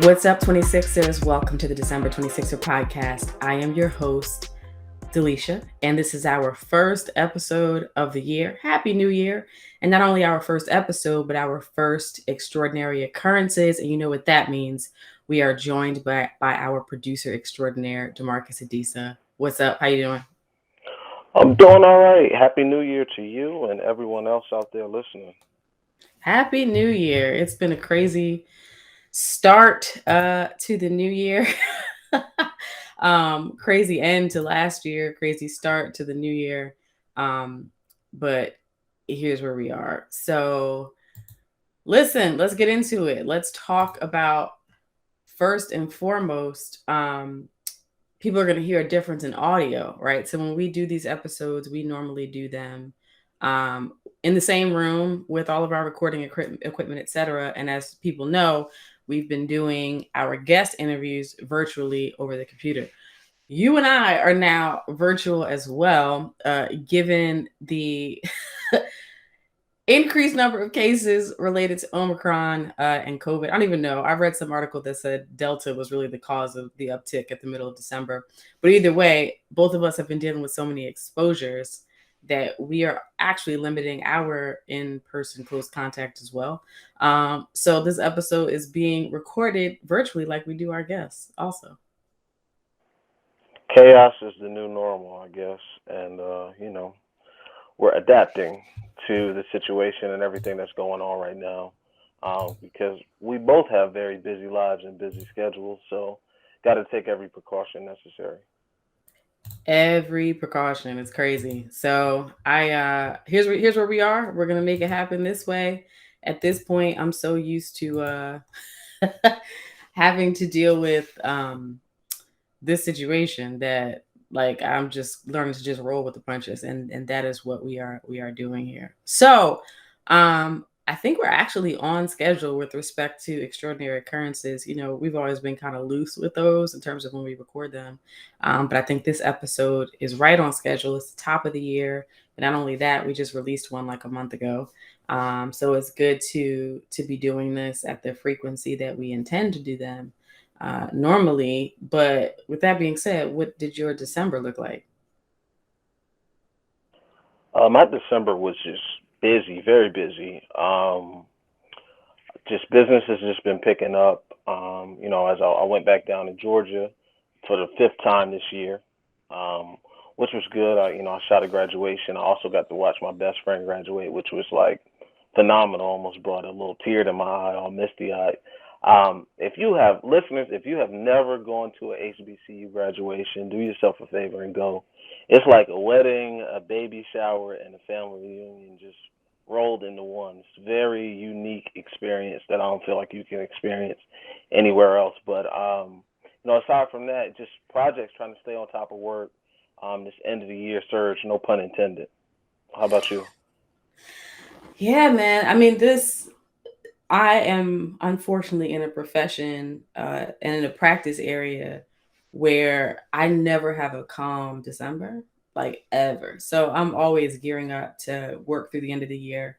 What's up, 26ers? Welcome to the December 26er podcast. I am your host, Delisha, and this is our first episode of the year. Happy New Year. And not only our first episode, but our first extraordinary occurrences. And you know what that means. We are joined by our producer extraordinaire, Damarcus Adisa. What's up? How you doing? I'm doing all right. Happy New Year to you and everyone else out there listening. Happy New Year. It's been a crazy start to the new year. Crazy end to last year, crazy start to the new year. But here's where we are. So listen, let's get into it. Let's talk about first and foremost, people are going to hear a difference in audio, right? So when we do these episodes, we normally do them in the same room with all of our recording equipment, etc. And as people know, we've been doing our guest interviews virtually over the computer. You and I are now virtual as well, given the increased number of cases related to Omicron and COVID. I don't even know. I read some article that said Delta was really the cause of the uptick at the middle of December. But either way, both of us have been dealing with so many exposures that we are actually limiting our in-person close contact as well. So this episode is being recorded virtually like we do our guests also. Chaos is the new normal, I guess. And, we're adapting to the situation and everything that's going on right now because we both have very busy lives and busy schedules. So, got to take every precaution necessary. Every precaution is crazy. So here's where we are. We're gonna make it happen this way. At this point, I'm so used to having to deal with this situation that like I'm just learning to just roll with the punches, and that is what we are doing here. So I think we're actually on schedule with respect to extraordinary occurrences. You know, we've always been kind of loose with those in terms of when we record them. But I think this episode is right on schedule. It's the top of the year. And not only that, we just released one like a month ago. So it's good to be doing this at the frequency that we intend to do them normally. But with that being said, what did your December look like? My December was just busy, very busy. Just business has just been picking up. As I went back down to Georgia for the fifth time this year, which was good. I shot a graduation. I also got to watch my best friend graduate, which was like phenomenal. Almost brought a little tear to my eye, all misty eyed. If you have listeners, if you have never gone to a HBCU graduation, do yourself a favor and go. It's like a wedding, a baby shower, and a family reunion just rolled into one. It's a very unique experience that I don't feel like you can experience anywhere else. But aside from that, just projects, trying to stay on top of work. This end of the year surge, no pun intended. How about you? Yeah, man. I mean, I am unfortunately in a profession and in a practice area where I never have a calm December, like ever. So I'm always gearing up to work through the end of the year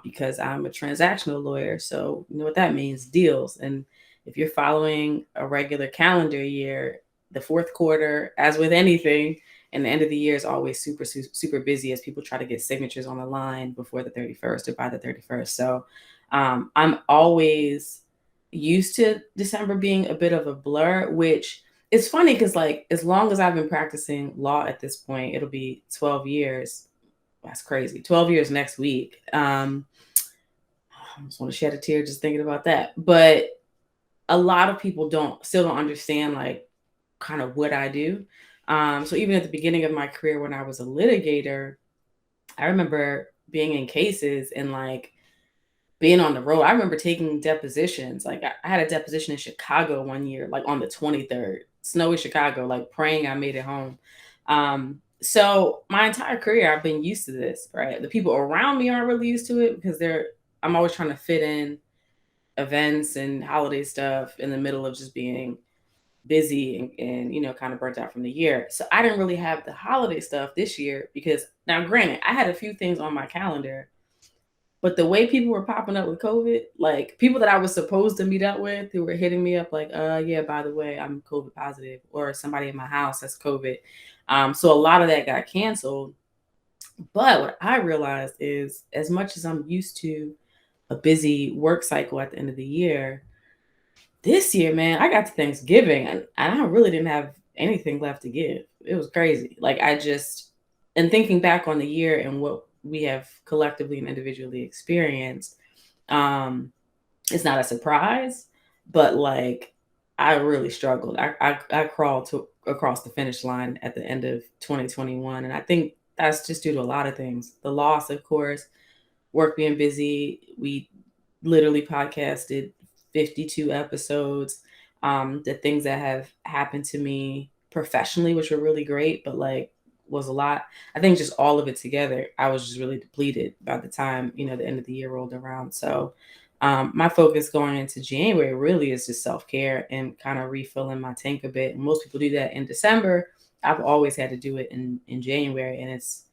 because I'm a transactional lawyer. So you know what that means, deals. And if you're following a regular calendar year, the fourth quarter, as with anything, and the end of the year is always super, super busy as people try to get signatures on the line before the 31st or by the 31st. So I'm always used to December being a bit of a blur, which is funny because, like, as long as I've been practicing law at this point, it'll be 12 years. That's crazy. 12 years next week. I just want to shed a tear just thinking about that. But a lot of people still don't understand, like, kind of what I do. So even at the beginning of my career when I was a litigator, I remember being in cases and like being on the road. I remember taking depositions. Like I had a deposition in Chicago one year, like on the 23rd, snowy Chicago, like praying I made it home. So my entire career, I've been used to this, right? The people around me aren't really used to it because I'm always trying to fit in events and holiday stuff in the middle of just being busy and kind of burnt out from the year. So I didn't really have the holiday stuff this year because now granted, I had a few things on my calendar But the way people were popping up with COVID, like people that I was supposed to meet up with who were hitting me up like, yeah, by the way, I'm COVID positive, or somebody in my house has COVID. So a lot of that got canceled. But what I realized is, as much as I'm used to a busy work cycle at the end of the year, this year, man, I got to Thanksgiving and I really didn't have anything left to give. It was crazy. Like I just, and thinking back on the year and what we have collectively and individually experienced, um, it's not a surprise, but like I really struggled. I crawled to across the finish line at the end of 2021, and I think that's just due to a lot of things. The loss, of course, work being busy. We literally podcasted 52 episodes. The things that have happened to me professionally, which were really great, but like was a lot. I think just all of it together, I was just really depleted by the time, the end of the year rolled around. So my focus going into January really is just self-care and kind of refilling my tank a bit. And most people do that in December. I've always had to do it in January, and it's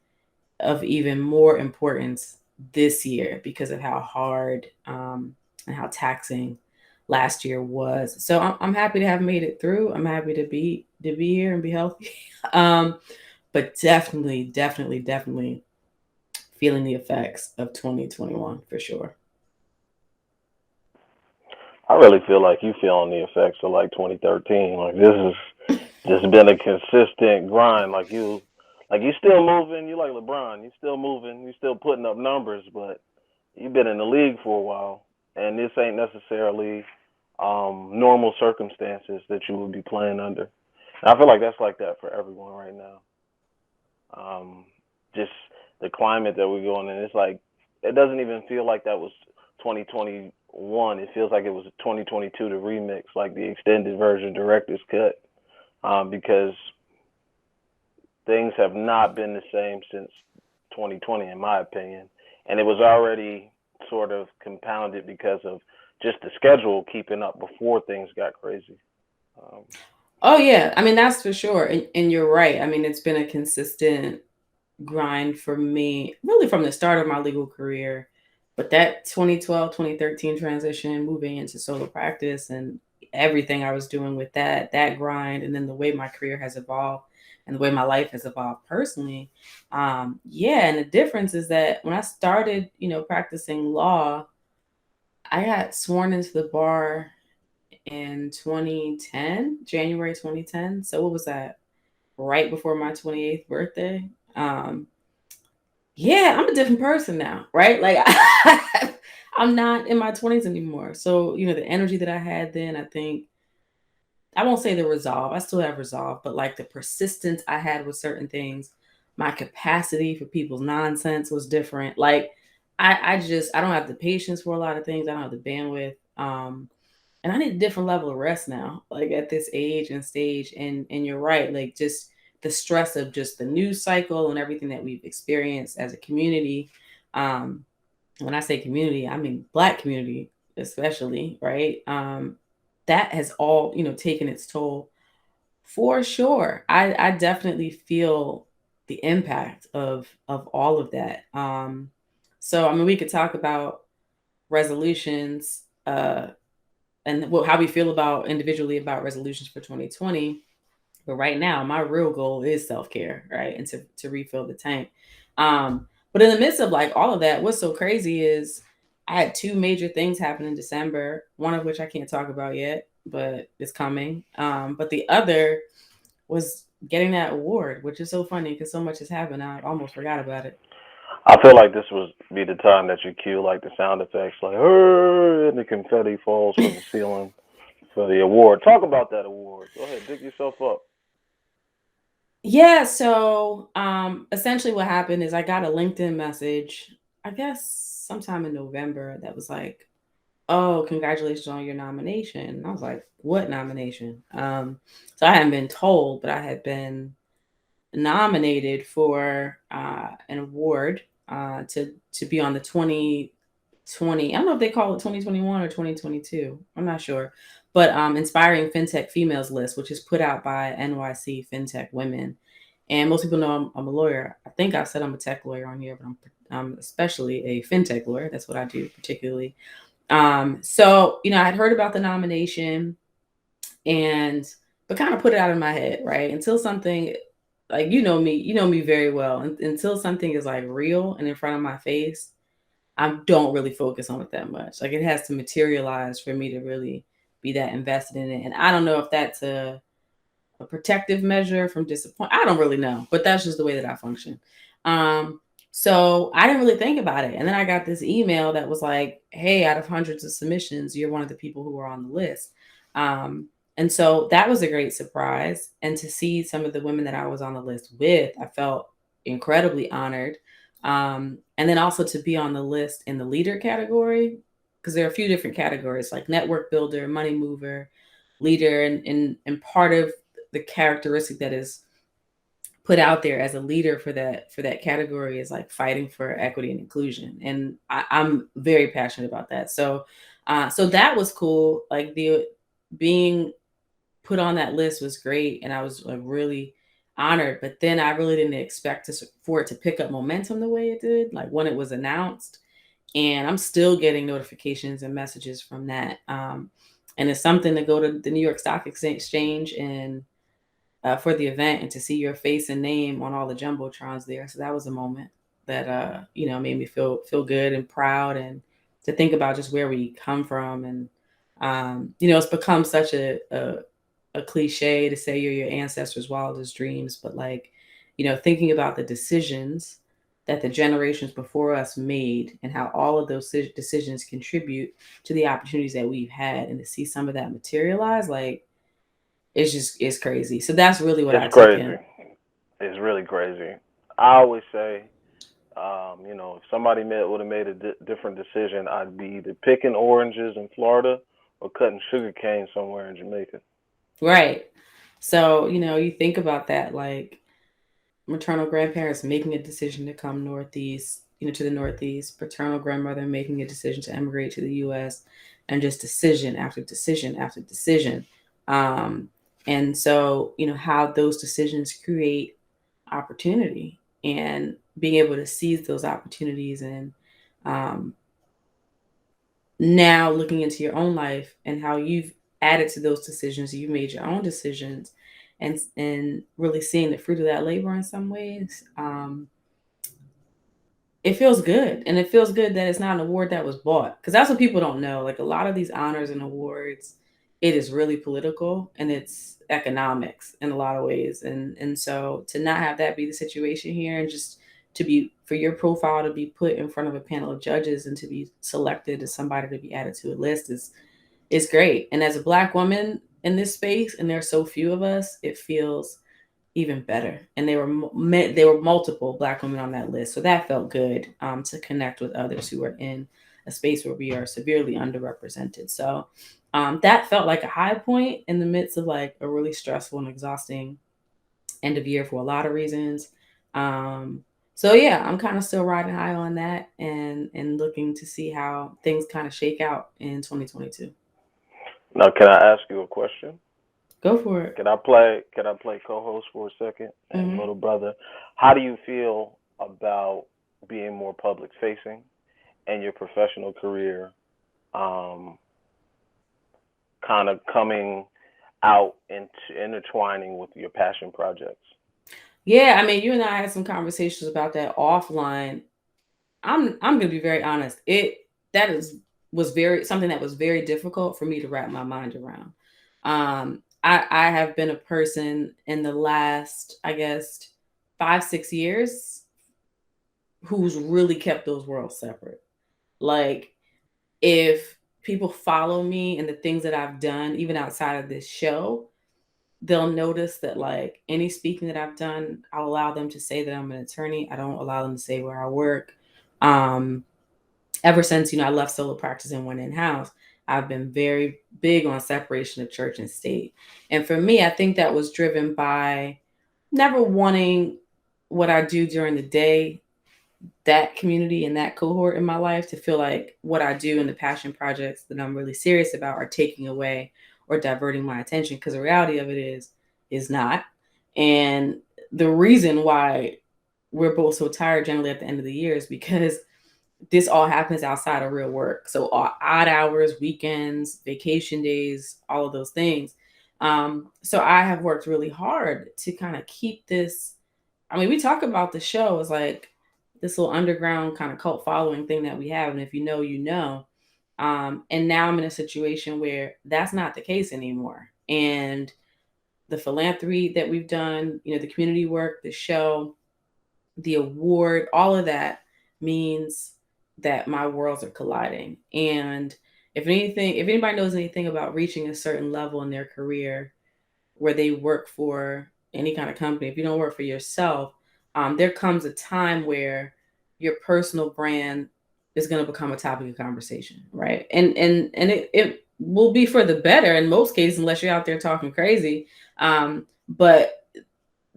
of even more importance this year because of how hard and how taxing last year was. So I'm happy to have made it through. I'm happy to be here and be healthy. um, but definitely feeling the effects of 2021 for sure. I really feel like you feeling the effects of like 2013. Like this has just been a consistent grind. Like you still moving. You like LeBron. You still moving. You still putting up numbers, but you've been in the league for a while, and this ain't necessarily normal circumstances that you would be playing under. And I feel like that's like that for everyone right now. Just the climate that we're going in. It's like it doesn't even feel like that was 2021. It feels like it was 2022 the remix, like the extended version, director's cut, because things have not been the same since 2020, in my opinion, and it was already sort of compounded because of just the schedule keeping up before things got crazy. Um, Oh yeah, I mean that's for sure, and you're right. I mean it's been a consistent grind for me really from the start of my legal career, but that 2012 2013 transition, moving into solo practice and everything I was doing with that grind, and then the way my career has evolved and the way my life has evolved personally. Yeah, and the difference is that when I started, practicing law, I got sworn into the bar in 2010, January 2010. So what was that? Right before my 28th birthday. Um, yeah, I'm a different person now, right? Like I'm not in my 20s anymore. So, the energy that I had then, I think I won't say the resolve. I still have resolve, but like the persistence I had with certain things, my capacity for people's nonsense was different. Like I don't have the patience for a lot of things. I don't have the bandwidth. And I need a different level of rest now, like at this age and stage. And you're right, like just the stress of just the news cycle and everything that we've experienced as a community. Um, when I say community, I mean Black community, especially, right? That has all taken its toll for sure. I definitely feel the impact of all of that. So I mean, we could talk about resolutions. And how we feel about individually about resolutions for 2020. But right now, my real goal is self care, right, and to refill the tank. But in the midst of like all of that, what's so crazy is I had two major things happen in December. One of which I can't talk about yet, but it's coming. But the other was getting that award, which is so funny because so much has happened. I almost forgot about it. I feel like this would be the time that you cue like the sound effects, like "Hey," and the confetti falls from the ceiling for the award. Talk about that award. Go ahead, dig yourself up. Yeah, so essentially what happened is I got a LinkedIn message, I guess sometime in November, that was like, "Oh, congratulations on your nomination." And I was like, "What nomination?" So I hadn't been told, but I had been nominated for an award to be on the 2020. I don't know if they call it 2021 or 2022. I'm not sure. But Inspiring FinTech Females list, which is put out by NYC FinTech Women. And most people know I'm a lawyer. I think I said I'm a tech lawyer on here, but I'm especially a fintech lawyer. That's what I do particularly. So I had heard about the nomination and but kind of put it out of my head, right? Until something like you know me very well. Until something is like real and in front of my face, I don't really focus on it that much. Like it has to materialize for me to really be that invested in it. And I don't know if that's a protective measure from disappointment. I don't really know, but that's just the way that I function. Um, so I didn't really think about it. And then I got this email that was like, hey, out of hundreds of submissions, you're one of the people who are on the list. Um, and so that was a great surprise. And to see some of the women that I was on the list with, I felt incredibly honored. And then also to be on the list in the leader category, because there are a few different categories like network builder, money mover, leader, and part of the characteristic that is put out there as a leader for that category is like fighting for equity and inclusion, and I'm very passionate about that. So that was cool. Like the being put on that list was great, and I was like really honored. But then I really didn't expect for it to pick up momentum the way it did. Like when it was announced, and I'm still getting notifications and messages from that. And it's something to go to the New York Stock Exchange and for the event and to see your face and name on all the jumbotrons there. So that was a moment that made me feel good and proud, and to think about just where we come from. And it's become such a cliche to say you're your ancestors' wildest dreams, but like thinking about the decisions that the generations before us made and how all of those decisions contribute to the opportunities that we've had, and to see some of that materialize, like it's crazy. So that's really what It's I took in. crazy. It's really crazy. I always say, if somebody would have made a different decision, I'd be either picking oranges in Florida or cutting sugar cane somewhere in Jamaica. Right. So, you think about that, like maternal grandparents making a decision to come northeast, to the northeast, paternal grandmother making a decision to emigrate to the US, and just decision after decision after decision. Um, and so, how those decisions create opportunity, and being able to seize those opportunities, and um, now looking into your own life and how you've added to those decisions, you've made your own decisions, and really seeing the fruit of that labor in some ways. It feels good, and it feels good that it's not an award that was bought, because that's what people don't know. Like a lot of these honors and awards, it is really political and it's economics in a lot of ways, and so to not have that be the situation here, and just to be for your profile to be put in front of a panel of judges and to be selected as somebody to be added to a list is great. And as a Black woman in this space, and there's so few of us, it feels even better. And there were multiple Black women on that list, so that felt good, to connect with others who are in a space where we are severely underrepresented. So that felt like a high point in the midst of like a really stressful and exhausting end of year for a lot of reasons. Um, so yeah, I'm kind of still riding high on that, and looking to see how things kind of shake out in 2022. Now, can I ask you a question? Go for it. Can I play co-host for a second? And Hmm. little brother, how do you feel about being more public facing and your professional career, um, kind of coming out and intertwining with your passion projects? Yeah, I mean, you and I had some conversations about that offline. I'm gonna be very honest. That is was very something that was very difficult for me to wrap my mind around. I have been a person in the last, I guess, 5 6 years who's really kept those worlds separate. Like if people follow me and the things that I've done, even outside of this show, they'll notice that like any speaking that I've done, I'll allow them to say that I'm an attorney. I don't allow them to say where I work. Um, Ever since I left solo practice and went in house, I've been very big on separation of church and state. And for me, I think that was driven by never wanting what I do during the day, that community and that cohort in my life, to feel like what I do and the passion projects that I'm really serious about are taking away or diverting my attention, because the reality of it is not. And the reason why we're both so tired generally at the end of the year is because this all happens outside of real work. So odd hours, weekends, vacation days, all of those things. So I have worked really hard to kind of keep this. I mean, we talk about the show as like this little underground kind of cult following thing that we have, and if you know, you know. And now I'm in a situation where that's not the case anymore. And the philanthropy that we've done, you know, the community work, the show, the award, all of that means that my worlds are colliding. And if anybody knows anything about reaching a certain level in their career where they work for any kind of company, if you don't work for yourself, there comes a time where your personal brand is going to become a topic of conversation, right? And it will be for the better in most cases, unless you're out there talking crazy. But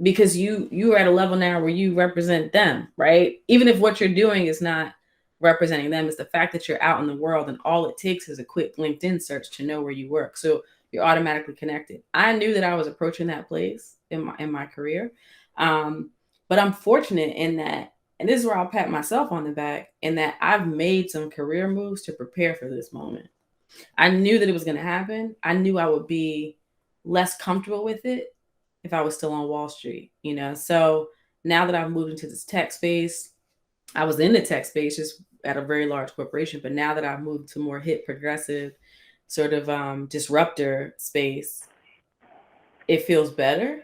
because you are at a level now where you represent them, right? Even if what you're doing is not representing them, it's the fact that you're out in the world and all it takes is a quick LinkedIn search to know where you work. So you're automatically connected. I knew that I was approaching that place in my career. Um, but I'm fortunate in that, and this is where I'll pat myself on the back, in that I've made some career moves to prepare for this moment. I knew that it was going to happen. I knew I would be less comfortable with it if I was still on Wall Street, you know. So now that I've moved into this tech space, I was in the tech space just at a very large corporation, but now that I've moved to more hip progressive sort of disruptor space, it feels better.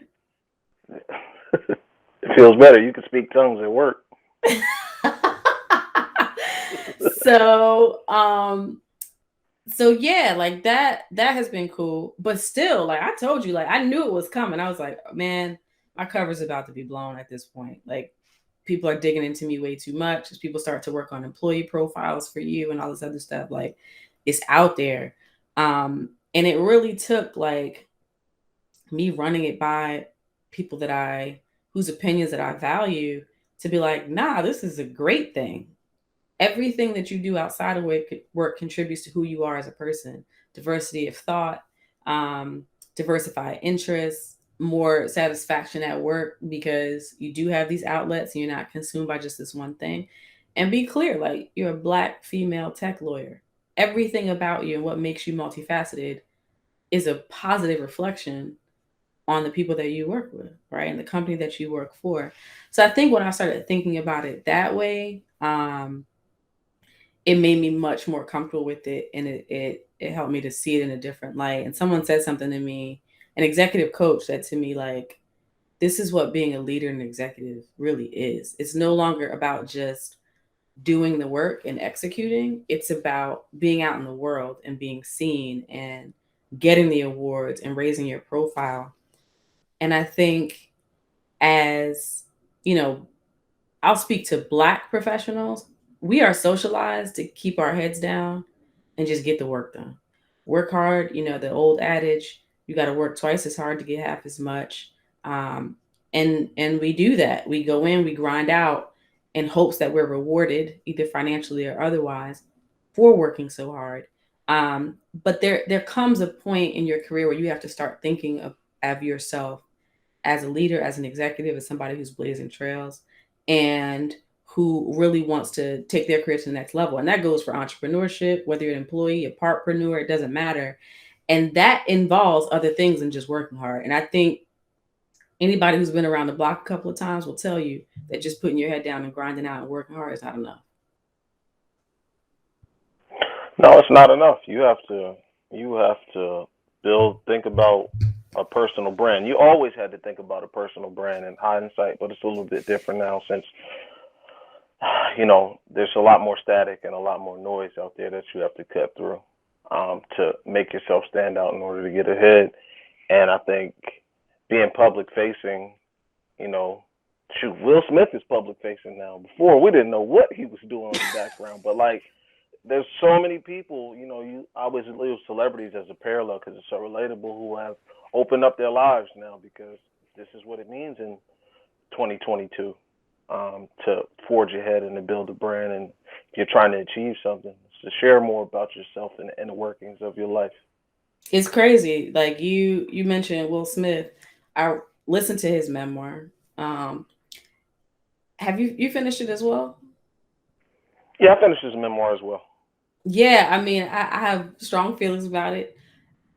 It feels better. You can speak tongues at work. so so yeah, like that has been cool. But still, like I told you, like I knew it was coming. I was like, man, my cover's about to be blown at this point. Like people are digging into me way too much as people start to work on employee profiles for you and all this other stuff. Like it's out there. And it really took like me running it by people that I whose opinions that I value to be like, nah, this is a great thing. Everything that you do outside of work contributes to who you are as a person. Diversity of thought, um, diversified interests, more satisfaction at work because you do have these outlets and you're not consumed by just this one thing. And be clear, like you're a black female tech lawyer. Everything about you and what makes you multifaceted is a positive reflection on the people that you work with, right? And the company that you work for. So I think when I started thinking about it that way, it made me much more comfortable with it, and it helped me to see it in a different light. And someone said something to me, an executive coach said to me like, this is what being a leader and executive really is. It's no longer about just doing the work and executing. It's about being out in the world and being seen and getting the awards and raising your profile. And I think as, you know, I'll speak to black professionals. We are socialized to keep our heads down and just get the work done. Work hard, you know, the old adage, you got to work twice as hard to get half as much. Um, and we do that. We go in, we grind out in hopes that we're rewarded either financially or otherwise for working so hard. Um, but there comes a point in your career where you have to start thinking of yourself as a leader, as an executive, as somebody who's blazing trails and who really wants to take their career to the next level. And that goes for entrepreneurship, whether you're an employee, a partpreneur, it doesn't matter. And that involves other things than just working hard. And I think anybody who's been around the block a couple of times will tell you that just putting your head down and grinding out and working hard is not enough. No, it's not enough. You have to think about a personal brand. You always had to think about a personal brand in hindsight, but it's a little bit different now since there's a lot more static and a lot more noise out there that you have to cut through to make yourself stand out in order to get ahead. And I think being public facing, you know, shoot, Will Smith is public facing now. Before we didn't know what he was doing in the background, but like there's so many people, you always use celebrities as a parallel because it's so relatable who have opened up their lives now because this is what it means in 2022 to forge ahead and to build a brand. And if you're trying to achieve something, it's to share more about yourself and the workings of your life. It's crazy. Like you mentioned Will Smith. I listened to his memoir. Um, have you finished it as well? Yeah, I finished his memoir as well. Yeah, I mean, I have strong feelings about it.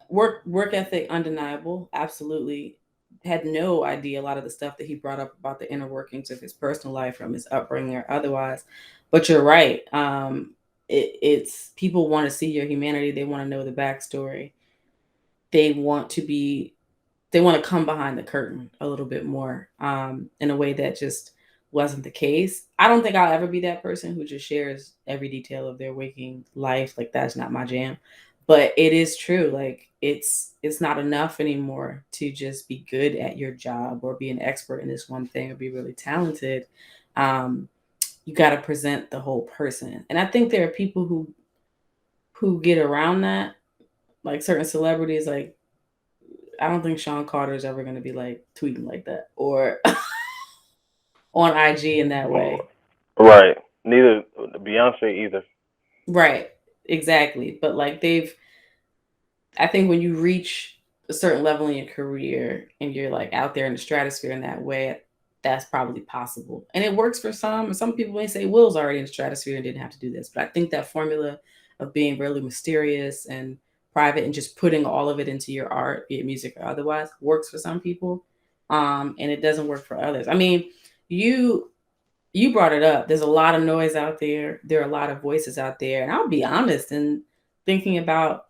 Work ethic undeniable, absolutely. Had no idea a lot of the stuff that he brought up about the inner workings of his personal life from his upbringing or otherwise. But you're right. It's people want to see your humanity. They want to know the backstory. They want to be they want to come behind the curtain a little bit more, in a way that just wasn't the case. I don't think I'll ever be that person who just shares every detail of their waking life. Like that's not my jam. But it is true. Like it's not enough anymore to just be good at your job or be an expert in this one thing or be really talented. Um, you got to present the whole person, and I think there are people who get around that, like certain celebrities, like I don't think Sean Carter is ever going to be like tweeting like that or on IG in that way. Right. Neither Beyonce either. Right. Exactly. But like I think when you reach a certain level in your career and you're like out there in the stratosphere in that way, that's probably possible. And it works for some. And some people may say Will's already in the stratosphere and didn't have to do this. But I think that formula of being really mysterious and private and just putting all of it into your art, be it music or otherwise, works for some people. And it doesn't work for others. I mean, you you brought it up. There's a lot of noise out there. There are a lot of voices out there. And I'll be honest, in thinking about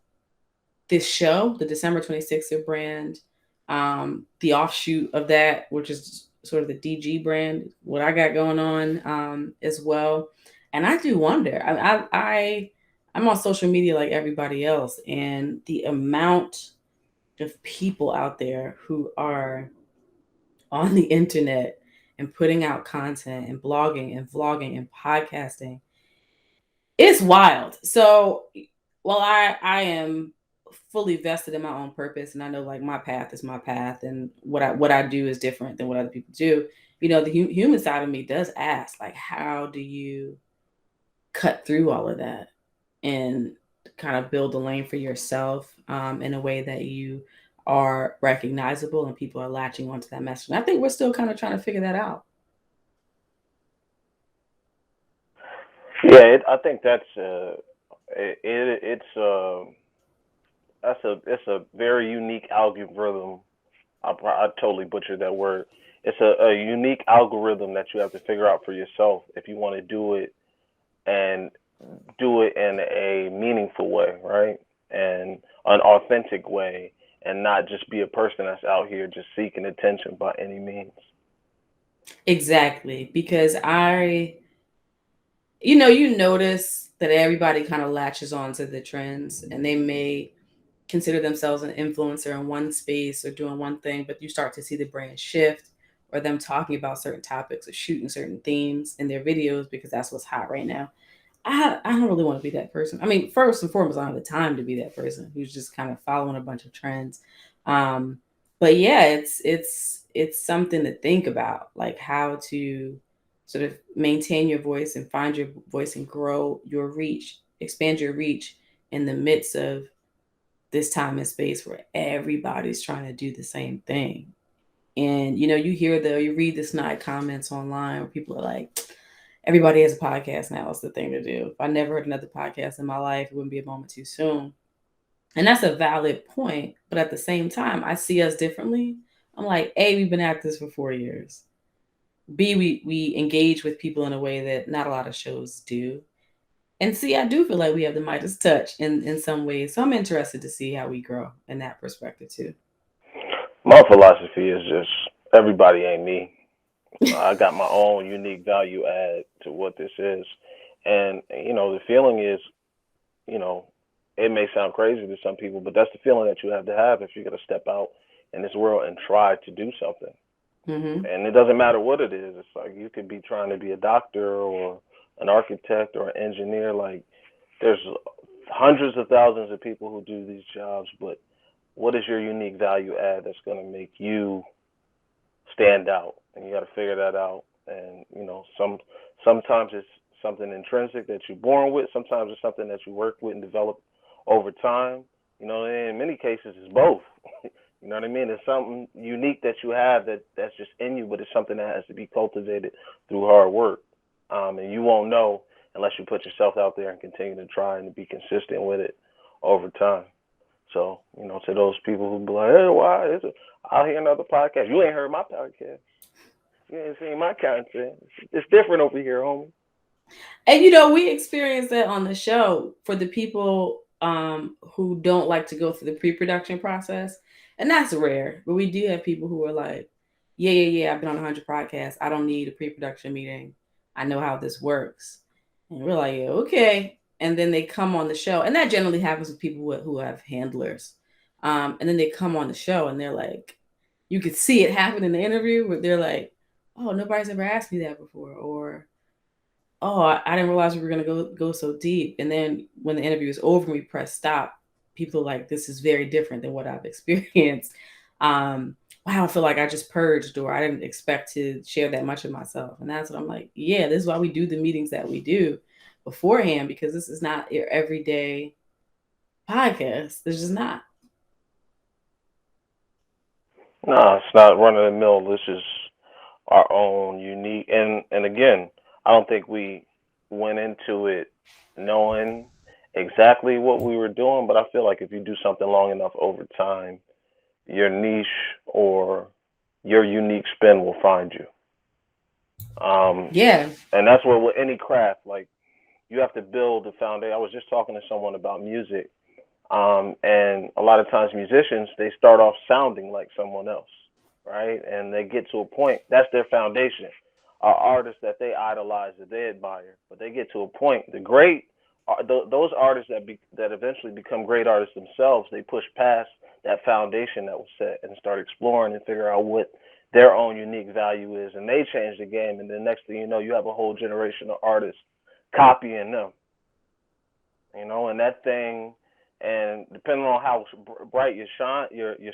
this show, the December 26th brand, the offshoot of that, which is sort of the DG brand, what I got going on, as well. And I do wonder. I'm on social media like everybody else, and the amount of people out there who are on the internet and putting out content and blogging and vlogging and podcasting, it's wild. So while I am fully vested in my own purpose and I know like my path is my path and what I do is different than what other people do, the human side of me does ask like how do you cut through all of that and kind of build a lane for yourself, in a way that you are recognizable and people are latching onto that message. And I think we're still kind of trying to figure that out. Yeah, I think it's it's a very unique algorithm. I totally butchered that word. It's a unique algorithm that you have to figure out for yourself if you want to do it and do it in a meaningful way, right? And an authentic way, and not just be a person that's out here just seeking attention by any means. Exactly, because you notice that everybody kind of latches on to the trends and they may consider themselves an influencer in one space or doing one thing, but you start to see the brand shift or them talking about certain topics or shooting certain themes in their videos because that's what's hot right now. I don't really want to be that person. I mean, first and foremost, I don't have the time to be that person who's just kind of following a bunch of trends. Um, but yeah, it's something to think about, like how to sort of maintain your voice and find your voice and grow your reach, expand your reach in the midst of this time and space where everybody's trying to do the same thing. And you read the snide comments online where people are like, everybody has a podcast now. It's the thing to do. If I never heard another podcast in my life, it wouldn't be a moment too soon. And that's a valid point. But at the same time, I see us differently. I'm like, A, we've been at this for 4 years. B, we engage with people in a way that not a lot of shows do. And C, I do feel like we have the Midas touch in some ways. So I'm interested to see how we grow in that perspective too. My philosophy is just everybody ain't me. I got my own unique value add to what this is. And, the feeling is, you know, it may sound crazy to some people, but that's the feeling that you have to have if you're going to step out in this world and try to do something. Hmm. And it doesn't matter what it is. It's like you could be trying to be a doctor or an architect or an engineer. Like there's hundreds of thousands of people who do these jobs, but what is your unique value add that's going to make you stand out? And you got to figure that out. And sometimes it's something intrinsic that you're born with. Sometimes it's something that you work with and develop over time. And in many cases, it's both. You know what I mean? It's something unique that you have that's just in you, but it's something that has to be cultivated through hard work. And you won't know unless you put yourself out there and continue to try and to be consistent with it over time. So, to those people who be like, hey, why is it? I'll hear another podcast. You ain't heard my podcast. You ain't seen my content. It's different over here, homie. And we experienced that on the show for the people who don't like to go through the pre-production process, and that's rare. But we do have people who are like, "Yeah, yeah, yeah. I've been on 100 podcasts. I don't need a pre-production meeting. I know how this works." And we're like, "Yeah, okay." And then they come on the show, and that generally happens with people who have handlers. And then they come on the show, and they're like, you could see it happen in the interview, where they're like, "Oh, nobody's ever asked me that before," or oh, I didn't realize we were gonna go so deep. And then when the interview is over and we press stop, people are like, this is very different than what I've experienced. Um, wow, I feel like I just purged, or I didn't expect to share that much of myself. And that's what I'm like, yeah, this is why we do the meetings that we do beforehand, because this is not your everyday podcast. This is not. No, it's not run of the mill. This is our own unique, and again, I don't think we went into it knowing exactly what we were doing, but I feel like if you do something long enough over time, your niche or your unique spin will find you. Um, Yeah. and that's where with any craft, like you have to build a foundation. I was just talking to someone about music, and a lot of times musicians they start off sounding like someone else, right? And they get to a point that's their foundation. Are artists that they idolize, that they admire, but they get to a point. The great, those artists that eventually become great artists themselves, they push past that foundation that was set and start exploring and figure out what their own unique value is, and they change the game. And then next thing you know, you have a whole generation of artists copying them, and that thing, and depending on how bright your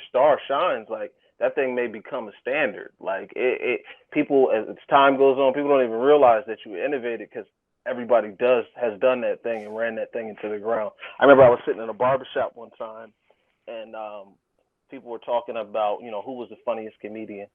star shines, like that thing may become a standard. Like people as time goes on, people don't even realize that you innovated because everybody does has done that thing and ran that thing into the ground. I remember I was sitting in a barbershop one time, and people were talking about who was the funniest comedian,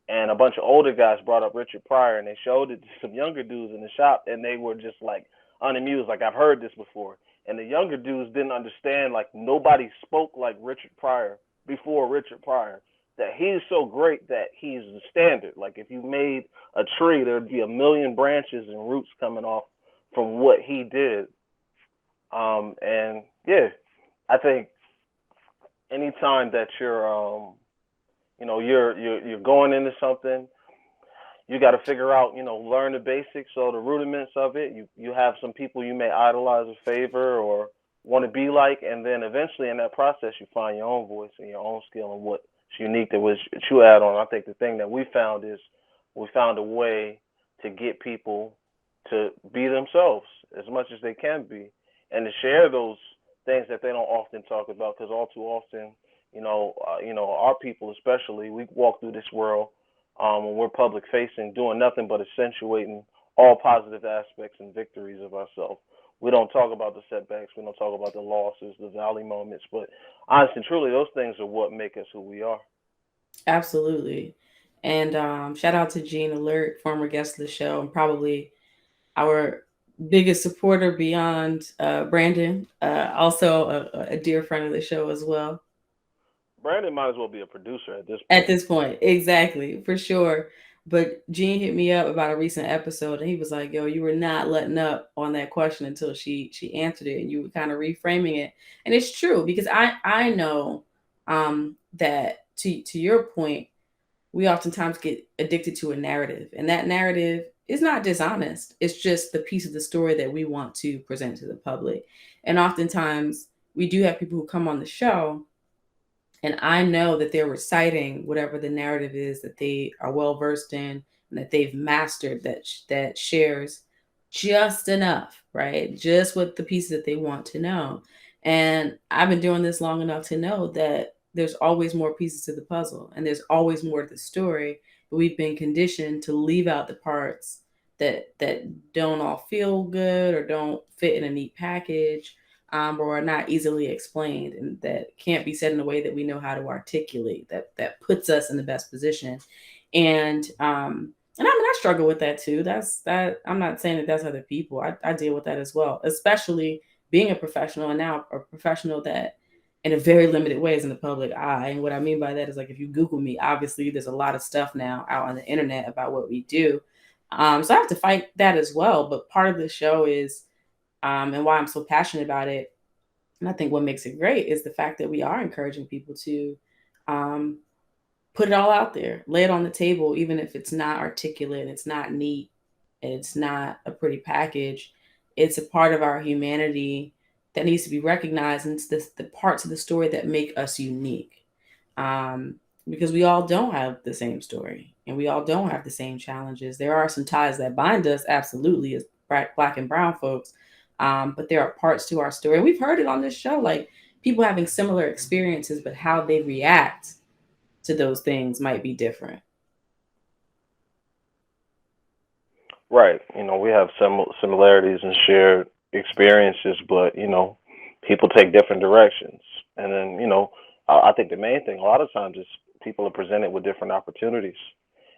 and a bunch of older guys brought up Richard Pryor, and they showed it to some younger dudes in the shop, and they were just like unamused, like I've heard this before. And the younger dudes didn't understand, like nobody spoke like Richard Pryor before Richard Pryor. That he's so great that he's the standard. Like if you made a tree, there'd be a million branches and roots coming off from what he did. And yeah, I think anytime that you're going into something, you got to figure out, learn the basics or the rudiments of it. You have some people you may idolize or favor or want to be like, and then eventually in that process you find your own voice and your own skill and what's unique that was you add on. I think the thing that we found is we found a way to get people to be themselves as much as they can be, and to share those things that they don't often talk about, because all too often, our people especially, we walk through this world when we're public facing, doing nothing but accentuating all positive aspects and victories of ourselves. We don't talk about the setbacks. We don't talk about the losses, the valley moments. But honestly and truly, those things are what make us who we are. Absolutely. And shout out to Gene Alert, former guest of the show, and probably our biggest supporter beyond Brandon, also a dear friend of the show as well. Brandon might as well be a producer at this At point. this point, exactly, for sure. But Gene hit me up about a recent episode, and he was like, "Yo, you were not letting up on that question until she answered it, and you were kind of reframing it." And it's true, because I know that to your point, we oftentimes get addicted to a narrative, and that narrative is not dishonest. It's just the piece of the story that we want to present to the public. And oftentimes we do have people who come on the show, and I know that they're reciting whatever the narrative is that they are well versed in and that they've mastered, that shares just enough, right? Just what the pieces that they want to know. And I've been doing this long enough to know that there's always more pieces to the puzzle, and there's always more to the story. But we've been conditioned to leave out the parts that don't all feel good or don't fit in a neat package. or are not easily explained, and that can't be said in a way that we know how to articulate. That puts us in the best position, and I mean I struggle with that too. That I'm not saying that that's other people. I deal with that as well, especially being a professional and now a professional that in a very limited way is in the public eye. And what I mean by that is like if you Google me, obviously there's a lot of stuff now out on the internet about what we do. So I have to fight that as well. But part of the show is and why I'm so passionate about it, and I think what makes it great is the fact that we are encouraging people to um, put it all out there, lay it on the table, even if it's not articulate, it's not neat, and it's not a pretty package. It's a part of our humanity that needs to be recognized, and it's the parts of the story that make us unique. Um, because we all don't have the same story, and we all don't have the same challenges. There are some ties that bind us, absolutely, as black and brown folks. But there are parts to our story, and we've heard it on this show, like people having similar experiences, but how they react to those things might be different. Right. We have some similarities and shared experiences, but people take different directions. And then I think the main thing a lot of times is people are presented with different opportunities.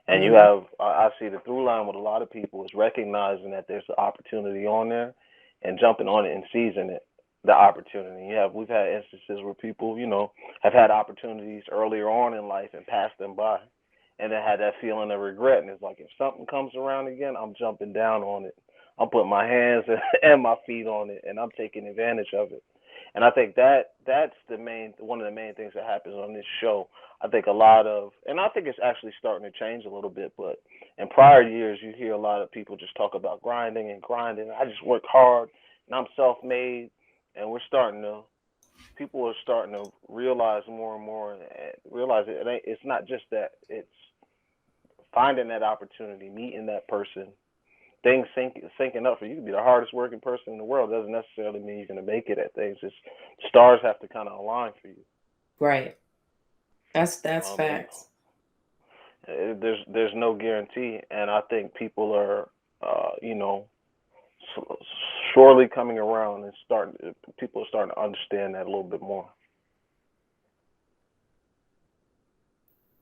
And you Mm, have, I see the through line with a lot of people is recognizing that there's an opportunity on there and jumping on it and seizing it, the opportunity. We've had instances where people, have had opportunities earlier on in life and passed them by, and then had that feeling of regret. And it's like if something comes around again, I'm jumping down on it. I'm putting my hands and my feet on it, and I'm taking advantage of it. And I think that's the main one of the main things that happens on this show. I think a lot of, and I think it's actually starting to change a little bit. But in prior years, you hear a lot of people just talk about grinding and grinding. I just work hard, and I'm self-made, and people are starting to realize more and more, and realize it's not just that. It's finding that opportunity, meeting that person, things syncing up for you to be the hardest working person in the world doesn't necessarily mean you're going to make it at things. It's stars have to kind of align for you. right. That's And facts. there's no guarantee, and I think people are, surely coming around and starting. People are starting to understand that a little bit more.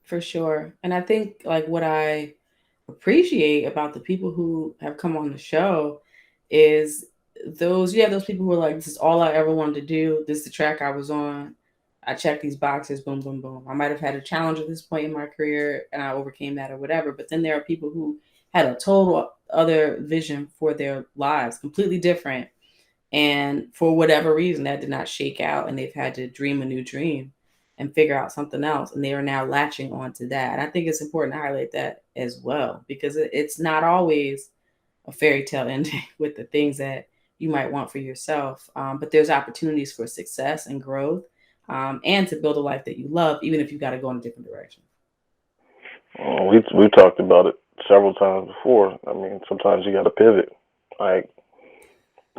For sure. And I think like what I appreciate about the people who have come on the show is those you have those people who are like, this is all I ever wanted to do. This is the track I was on. I checked these boxes, boom, boom, boom. I might have had a challenge at this point in my career and I overcame that or whatever. But then there are people who had a total other vision for their lives, completely different. And for whatever reason, that did not shake out, and they've had to dream a new dream and figure out something else. And they are now latching onto that. And I think it's important to highlight that as well, because it's not always a fairy tale ending with the things that you might want for yourself. But there's opportunities for success and growth, and to build a life that you love, even if you got to go in a different direction. We talked about it several times before. I mean, sometimes you got to pivot. Like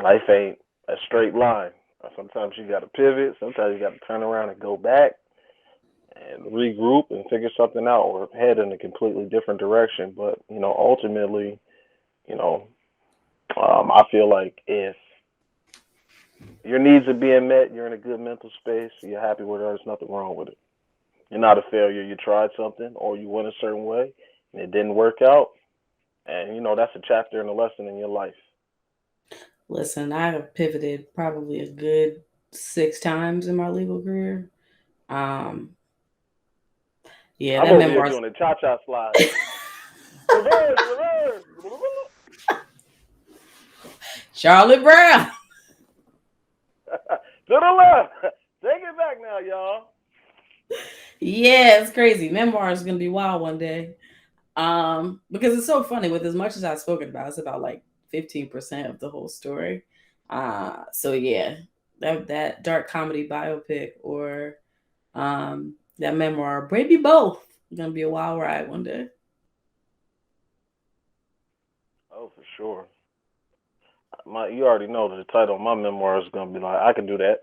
life ain't a straight line. Sometimes you got to pivot. Sometimes you got to turn around and go back and regroup and figure something out, or head in a completely different direction. But ultimately, you know, I feel like if your needs are being met, you're in a good mental space, you're happy with it, there's nothing wrong with it. You're not a failure. You tried something, or you went a certain way and it didn't work out, and that's a chapter and a lesson in your life. Listen, I have pivoted probably a good 6 times in my legal career. Um, yeah, I'm that over here memoir's doing a cha-cha slide. Reverse, reverse. Charlotte Brown. To the left. Take it back now, y'all. Yeah, it's crazy. Memoir is gonna be wild one day. Because it's so funny. With as much as I've spoken about, it's about like 15% of the whole story. So yeah, that dark comedy biopic or that memoir, maybe both, gonna be a wild ride one day. Oh, for sure. You already know that the title of my memoir is gonna be like, I can do that.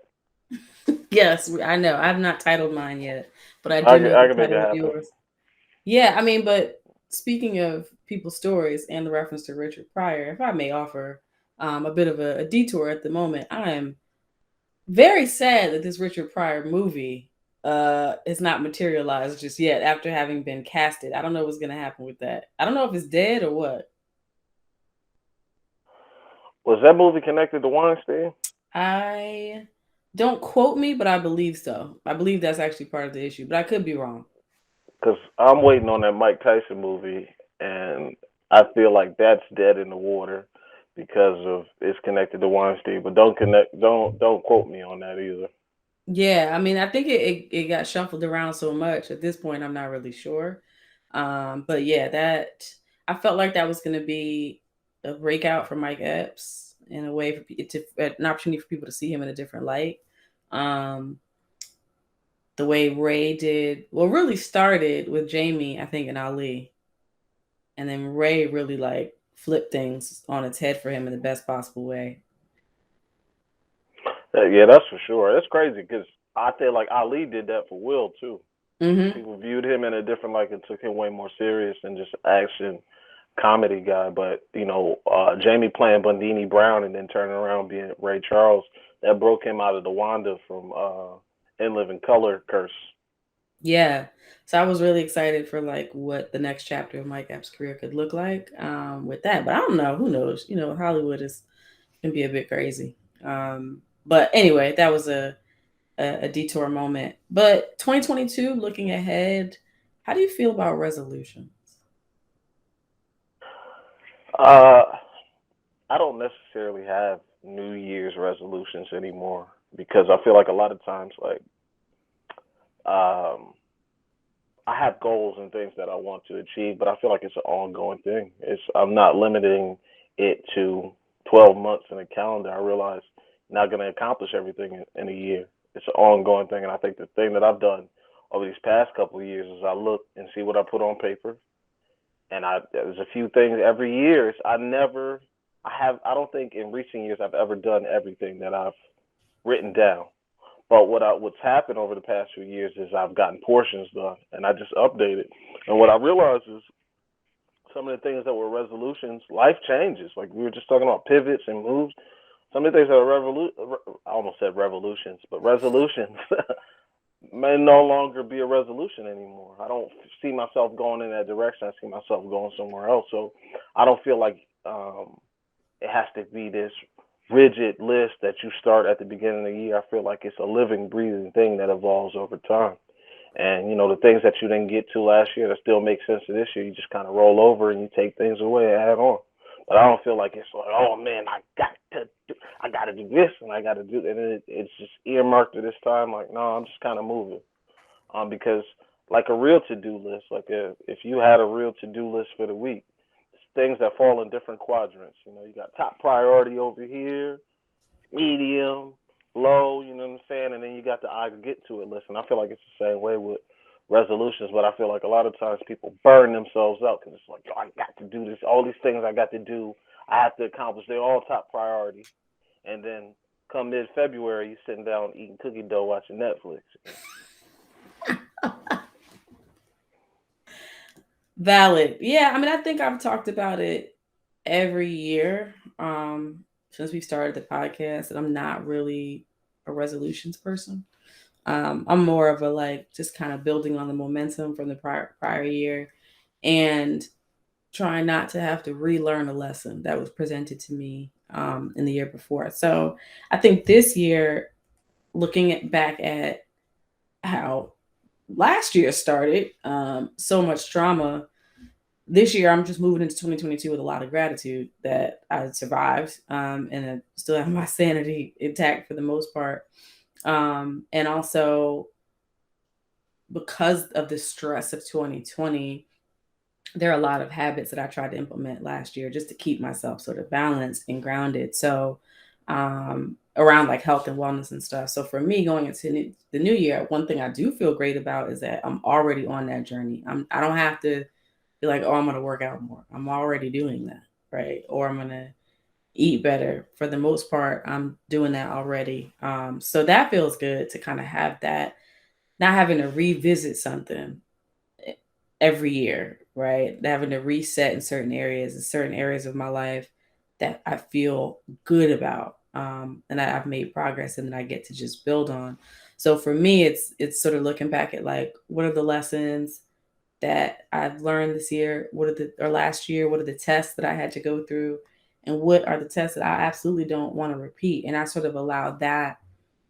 Yes, I know. I've not titled mine yet, but I I do can, know I the can make it title of happen. yours. Yeah, I mean, but speaking of people's stories and the reference to Richard Pryor, if I may offer a bit of a detour at the moment, I am very sad that this Richard Pryor movie is not materialized just yet after having been casted. I don't know what's gonna happen with that. I don't know if it's dead or what. Was that movie connected to Weinstein? I don't quote me, but I believe so. I believe that's actually part of the issue, but I could be wrong. Because I'm waiting on that Mike Tyson movie, and I feel like that's dead in the water because of it's connected to Weinstein. But don't quote me on that either. Yeah, I mean, I think it got shuffled around so much at this point. I'm not really sure, but yeah, that I felt like that was going to be a breakout for Mike Epps in a way for an opportunity for people to see him in a different light. Um, the way Ray did, well, really started with Jamie, I think, and Ali, and then Ray really like flipped things on its head for him in the best possible way. Yeah, that's for sure. It's crazy because I feel like Ali did that for Will too. Hmm. People viewed him in a different light and took him way more serious than just action comedy guy. But Jamie playing Bundini Brown and then turning around being Ray Charles, that broke him out of the Wanda from In Living Color curse. Yeah. So I was really excited for like what the next chapter of Mike Epps' career could look like with that. But I don't know. Who knows? Hollywood is can be a bit crazy. But anyway, that was a detour moment. But 2022, looking ahead, how do you feel about resolutions? Uh, I don't necessarily have New Year's resolutions anymore because I feel like a lot of times, like, um, I have goals and things that I want to achieve, but I feel like it's an ongoing thing. I'm not limiting it to 12 months in a calendar. I realize I'm not going to accomplish everything in a year. It's an ongoing thing, and I think the thing that I've done over these past couple of years is I look and see what I put on paper, and there's a few things every year. I don't think in recent years I've ever done everything that I've written down. But what's happened over the past few years is I've gotten portions done, and I just updated. And what I realized is some of the things that were resolutions, life changes. Like we were just talking about pivots and moves. Some of the things that are I almost said revolutions, but resolutions may no longer be a resolution anymore. I don't see myself going in that direction. I see myself going somewhere else. So I don't feel like it has to be this rigid list that you start at the beginning of the year. I feel like it's a living, breathing thing that evolves over time. And the things that you didn't get to last year that still make sense to this year, you just kind of roll over and you take things away and add on. But I don't feel like it's like, oh man, I got to do this and I got to do, and it's just earmarked to this time. Like, no, I'm just kind of moving. Because like a real to do list, like if you had a real to do list for the week, it's things that fall in different quadrants. You got top priority over here, medium, low, you know what I'm saying? And then you got the I get to it list. And I feel like it's the same way with resolutions, but I feel like a lot of times people burn themselves out because it's like, I got to do this, all these things I got to do, I have to accomplish. They're all top priority. And then come mid February, you sitting down eating cookie dough, watching Netflix. Valid. Yeah, I mean, I think I've talked about it every year since we started the podcast, and I'm not really a resolutions person. I'm more of a like just kind of building on the momentum from the prior year and trying not to have to relearn a lesson that was presented to me in the year before. So I think this year, looking back at how last year started, so much trauma. This year, I'm just moving into 2022 with a lot of gratitude that I survived and I still have my sanity intact for the most part. And also, because of the stress of 2020, there are a lot of habits that I tried to implement last year just to keep myself sort of balanced and grounded. So, around like health and wellness and stuff. So, for me, going into the new year, one thing I do feel great about is that I'm already on that journey. I don't have to be like, oh, I'm going to work out more. I'm already doing that, right? Or I'm going to eat better. For the most part, I'm doing that already. So that feels good to kind of have that, not having to revisit something every year, right? Having to reset in certain areas of my life that I feel good about. and I've made progress and that I get to just build on. So for me, it's sort of looking back at like what are the lessons that I've learned this year, what are the or last year, what are the tests that I had to go through, and what are the tests that I absolutely don't want to repeat, and I sort of allow that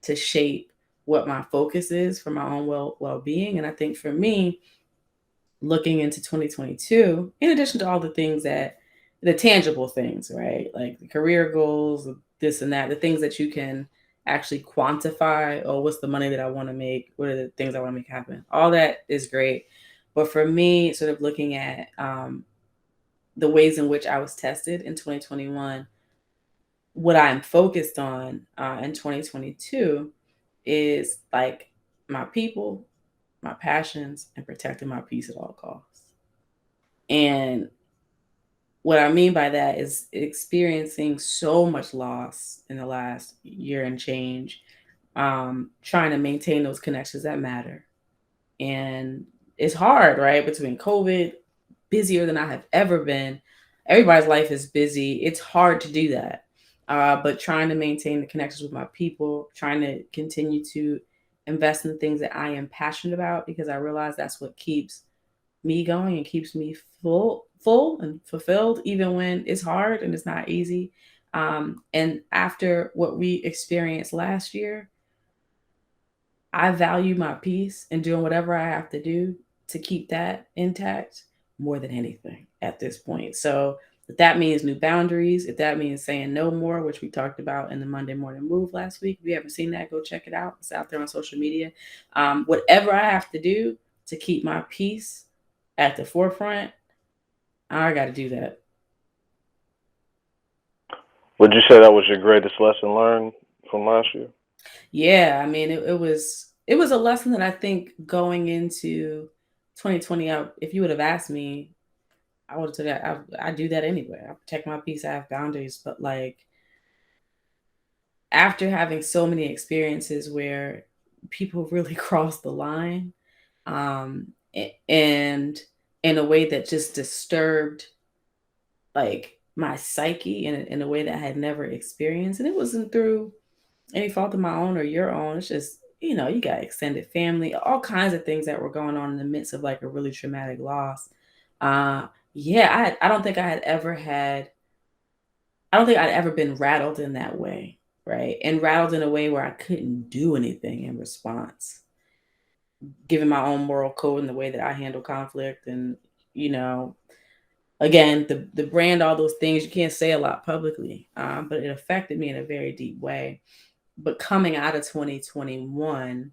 to shape what my focus is for my own well being. And I think for me, looking into 2022, in addition to all the things that the tangible things, right? Like the career goals, this and that, the things that you can actually quantify. Oh, what's the money that I want to make? What are the things I want to make happen? All that is great. But for me, sort of looking at the ways in which I was tested in 2021, what I'm focused on in 2022 is like my people, my passions, and protecting my peace at all costs. And what I mean by that is experiencing so much loss in the last year and change, trying to maintain those connections that matter. And it's hard, right? Between COVID, busier than I have ever been. Everybody's life is busy. It's hard to do that. But trying to maintain the connections with my people, trying to continue to invest in things that I am passionate about because I realize that's what keeps me going and keeps me full and fulfilled even when it's hard and it's not easy. And after what we experienced last year, I value my peace and doing whatever I have to do to keep that intact more than anything at this point. So if that means new boundaries, if that means saying no more, which we talked about in the Monday Morning Move last week, if you haven't seen that, go check it out. It's out there on social media. Whatever I have to do to keep my peace at the forefront, I got to do that. Would you say that was your greatest lesson learned from last year? Yeah, I mean, it was a lesson that I think going into 2020, if you would have asked me, I would have said that I do that anyway. I protect my peace. I have boundaries, but like after having so many experiences where people really cross the line, um, and in a way that just disturbed like my psyche in a way that I had never experienced, and it wasn't through any fault of my own or your own. It's just, you got extended family, all kinds of things that were going on in the midst of like a really traumatic loss. Uh, yeah, I don't think I don't think I'd ever been rattled in that way, right? And rattled in a way where I couldn't do anything in response, given my own moral code and the way that I handle conflict. And, you know, again, the brand, all those things, you can't say a lot publicly, but it affected me in a very deep way. But coming out of 2021,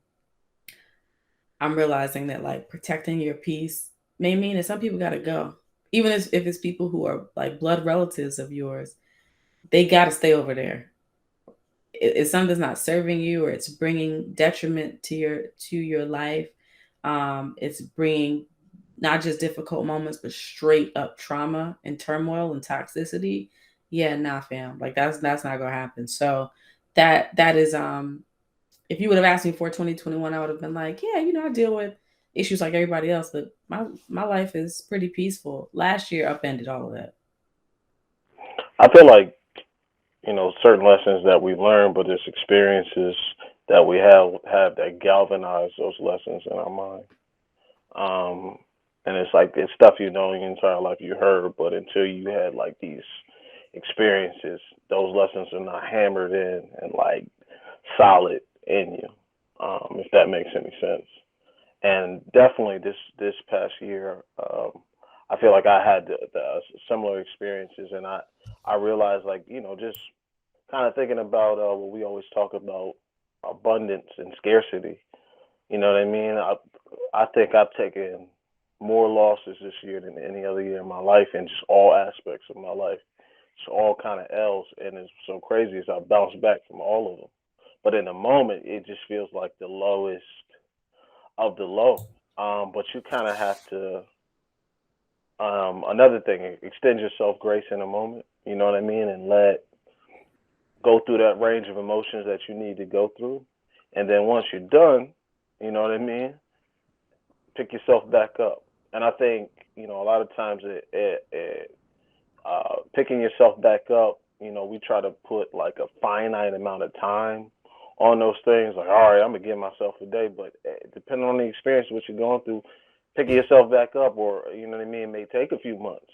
I'm realizing that like protecting your peace may mean that some people got to go. Even if it's people who are like blood relatives of yours, they got to stay over there. If something's not serving you or it's bringing detriment to your life, it's bringing not just difficult moments, but straight up trauma and turmoil and toxicity. Yeah, nah, fam. Like that's not gonna happen. So that is if you would have asked me for 2021, I would have been like, yeah, I deal with issues like everybody else, but my life is pretty peaceful. Last year upended all of that. I feel like, certain lessons that we learn, but it's experiences that we have that galvanize those lessons in our mind. Um, and it's like it's stuff you know your entire life you heard, but until you had like these experiences, those lessons are not hammered in and like solid in you. If that makes any sense. And definitely this past year, I feel like I had the similar experiences, and I realized like just kind of thinking about what we always talk about, abundance and scarcity. You know what I mean? I think I've taken more losses this year than any other year in my life, in just all aspects of my life. It's all kind of L's, and it's so crazy as I bounce back from all of them. But in the moment, it just feels like the lowest of the low. But you kind of have to. Another thing, extend yourself grace in a moment. You know what I mean, and let go through that range of emotions that you need to go through. And then once you're done, you know what I mean, pick yourself back up. And I think a lot of times picking yourself back up. we try to put like a finite amount of time on those things. Like, all right, I'm gonna give myself a day, but depending on the experience, what you're going through, picking yourself back up, or you know what I mean, it may take a few months.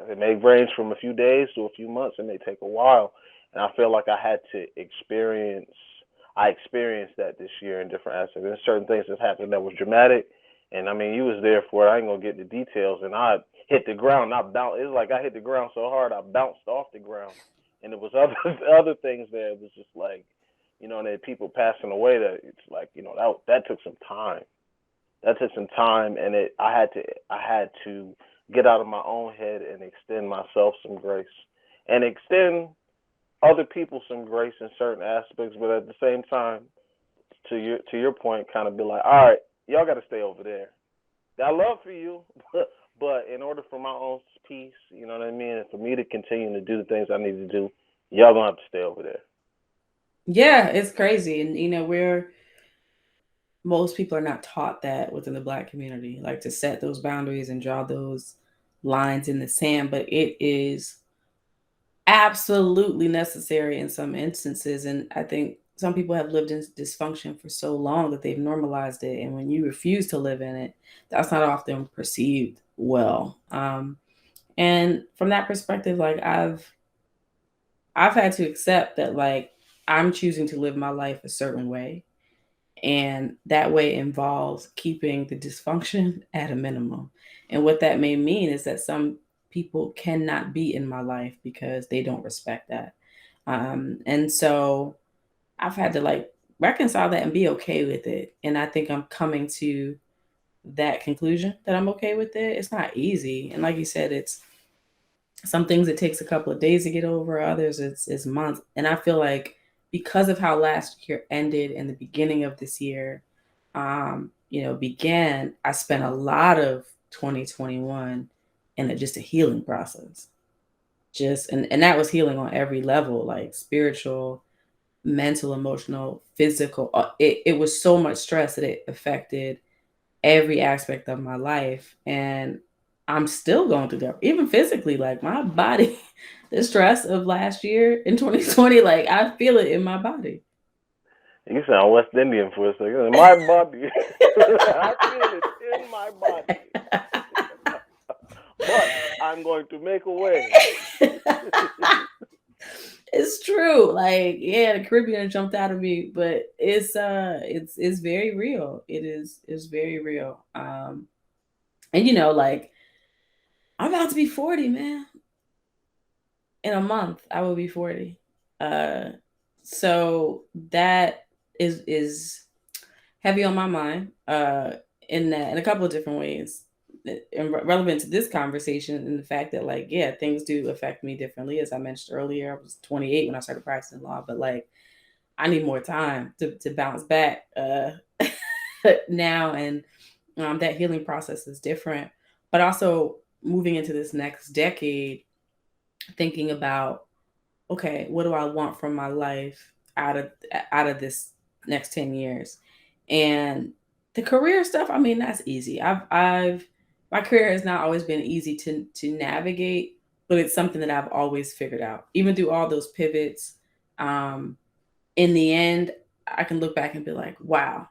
It may range from a few days to a few months. It may take a while, and I feel like I had to experience. I experienced that this year in different aspects. There's certain things that happened that was dramatic, and I mean, you was there for it. I ain't gonna get the details, and I hit the ground. I bounced. It was like I hit the ground so hard I bounced off the ground, and it was other other things there. It was just like, and then people passing away. That it's like, that took some time. That took some time, and I had to get out of my own head and extend myself some grace, and extend other people some grace in certain aspects, but at the same time, to your point, kind of be like, all right, y'all got to stay over there. Got love for you, but in order for my own peace, you know what I mean, and for me to continue to do the things I need to do, y'all gonna have to stay over there. Yeah, it's crazy. And we're most people are not taught that within the Black community, like to set those boundaries and draw those lines in the sand. But it is absolutely necessary in some instances. And I think some people have lived in dysfunction for so long that they've normalized it. And when you refuse to live in it, that's not often perceived well. And from that perspective, like I've had to accept that, like, I'm choosing to live my life a certain way, and that way involves keeping the dysfunction at a minimum. And what that may mean is that some people cannot be in my life because they don't respect that. And so I've had to, like, reconcile that and be okay with it. And I think I'm coming to that conclusion that I'm okay with it. It's not easy. And like you said, it's some things it takes a couple of days to get over, others it's months. And I feel like because of how last year ended and the beginning of this year began, I spent a lot of 2021 in just a healing process. Just and that was healing on every level, like spiritual, mental, emotional, physical. It was so much stress that it affected every aspect of my life. And I'm still going through that, even physically, like my body, the stress of last year in 2020, like I feel it in my body. You sound West Indian for a second. My body, I feel it in my body, but I'm going to make a way. It's true. Like, yeah, the Caribbean jumped out of me, but it's very real. It's very real. And like, I'm about to be 40, man. In a month I will be 40. uh so that is heavy on my mind, in that, in a couple of different ways, and relevant to this conversation, and the fact that, like, yeah, things do affect me differently. As I mentioned earlier, I was 28 when I started practicing law, but like, I need more time to bounce back now. And that healing process is different. But also, moving into this next decade, thinking about, okay, what do I want from my life out of this next 10 years? And the career stuff, I mean, that's easy. I've my career has not always been easy to navigate, but it's something that I've always figured out. Even through all those pivots, um, in the end, I can look back and be like, wow,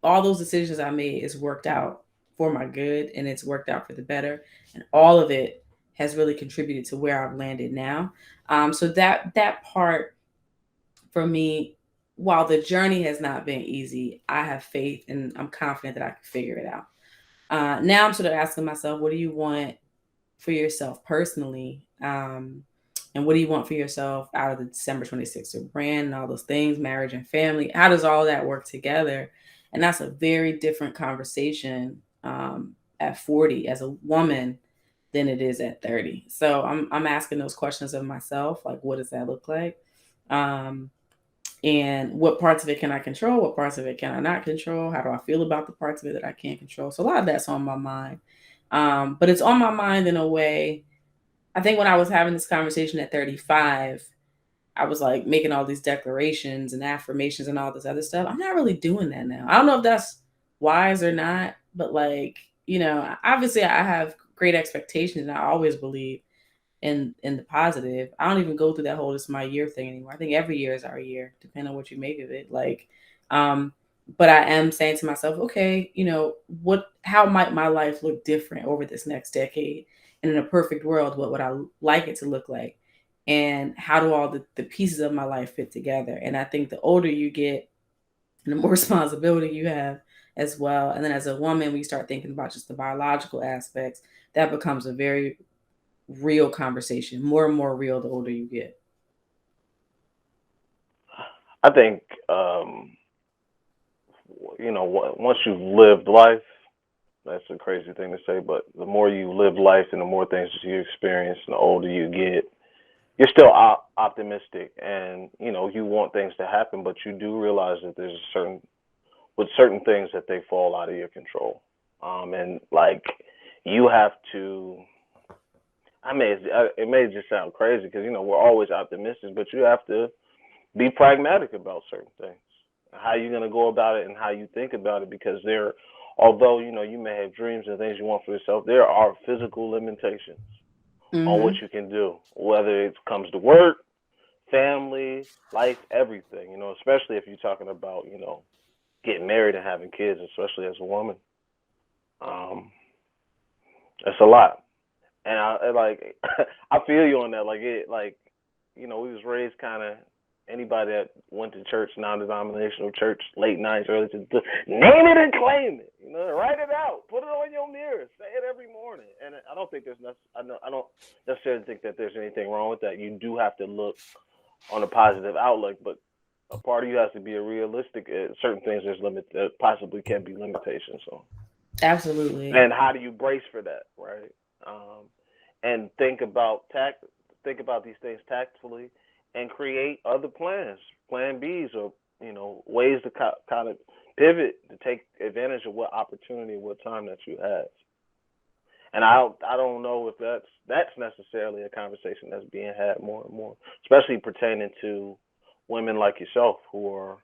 all those decisions I made is worked out for my good, and it's worked out for the better. And all of it has really contributed to where I've landed now. So that part for me, while the journey has not been easy, I have faith and I'm confident that I can figure it out. Now I'm sort of asking myself, what do you want for yourself personally? And what do you want for yourself out of the December 26th, your brand and all those things, marriage and family? How does all that work together? And that's a very different conversation, at 40 as a woman than it is at 30. So I'm asking those questions of myself, like, what does that look like? Um, and what parts of it can I control? What parts of it can I not control? How do I feel about the parts of it that I can't control? So a lot of that's on my mind. But it's on my mind in a way. I think when I was having this conversation at 35, I was like making all these declarations and affirmations and all this other stuff. I'm not really doing that now. I don't know if that's wise or not, but like, obviously I have great expectations and I always believe. in the positive. I don't even go through that whole "it's my year" thing anymore. I think every year is our year, depending on what you make of it. Um, but I am saying to myself, okay, what? How might my life look different over this next decade? And in a perfect world, what would I like it to look like? And how do all the pieces of my life fit together? And I think the older you get, and the more responsibility you have as well. And then as a woman, we start thinking about just the biological aspects. That becomes a very real conversation, more and more real the older you get. I think once you've lived life, that's a crazy thing to say, but the more you live life and the more things you experience, and the older you get, you're still optimistic, and you want things to happen, but you do realize that there's a certain things that they fall out of your control, and like you have to. It may just sound crazy because we're always optimistic, but you have to be pragmatic about certain things, how you're going to go about it and how you think about it, because although you may have dreams and things you want for yourself, there are physical limitations on what Mm-hmm. you can do, whether it comes to work, family, life, everything. Especially if you're talking about getting married and having kids, especially as a woman. Um, it's a lot, and like I feel you on that. Like we was raised kind of, anybody that went to church, non-denominational church, late nights, early to name it and claim it. Write it out, put it on your mirror, say it every morning. And I don't think I don't necessarily think that there's anything wrong with that. You do have to look on a positive outlook, but a part of you has to be a realistic. Certain things there's possibly can be limitations. So, Absolutely. and how do you brace for that, right? Um, and think about these things tactfully, and create other plans, plan B's, or ways to kind of pivot to take advantage of what opportunity, what time that you have. And I don't know if that's necessarily a conversation that's being had more and more, especially pertaining to women like yourself who are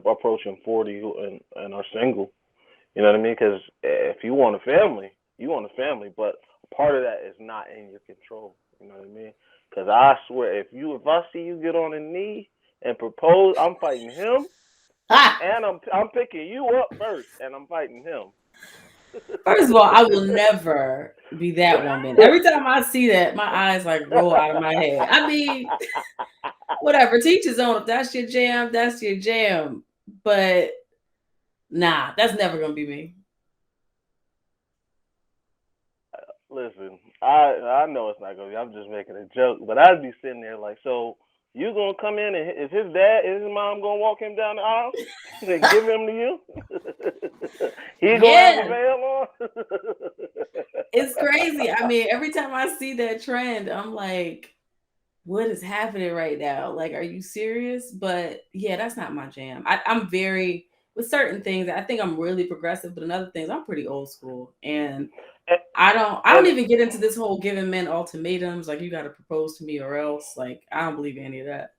approaching 40 and are single. You know what I mean? Because if you want a family, you want a family, but part of that is not in your control. You know what I mean? Because I swear, if I see you get on a knee and propose, I'm fighting him, Ah, and I'm picking you up first, and I'm fighting him. first of all, I will never be that woman. Every time I see that, my eyes like roll out of my head. I mean, whatever, teach his own. If that's your jam, that's your jam. But nah, that's never gonna be me. Listen, I know it's not gonna be. I'm just making a joke, but I'd be sitting there like, so you gonna come in and is his mom gonna walk him down the aisle and give him to you? He gonna have a Yeah, veil on? it's crazy. I mean, every time I see that trend, I'm like, what is happening right now? Like, are you serious? But yeah, that's not my jam. I'm very with certain things. I think I'm really progressive, but in other things, I'm pretty old school. And and, I don't and even get into this whole giving men ultimatums, like you got to propose to me or else. Like, I don't believe in any of that.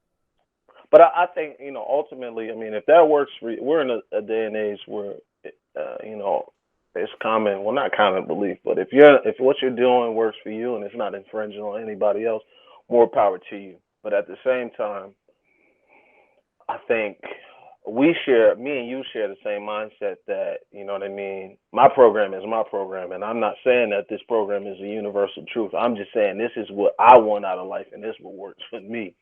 but I think ultimately, I mean, if that works for you, we're in a day and age where it's common, well, not common belief, but if what you're doing works for you and it's not infringing on anybody else, more power to you. But at the same time, I think me and you share the same mindset that, you know what I mean? My program is my program, and I'm not saying that this program is a universal truth. I'm just saying this is what I want out of life, and this is what works for me.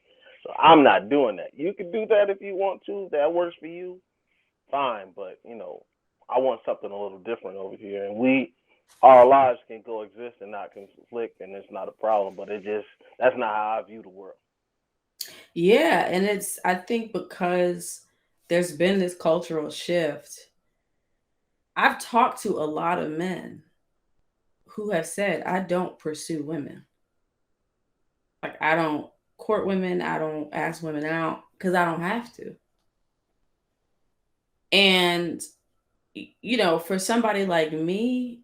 So I'm not doing that. You can do that if you want to. That works for you, fine. But I want something a little different over here, and our lives can coexist and not conflict, and it's not a problem. But that's not how I view the world. Yeah, and I think because there's been this cultural shift. I've talked to a lot of men who have said, I don't pursue women. Like, I don't court women, I don't ask women out because I don't have to. And, for somebody like me,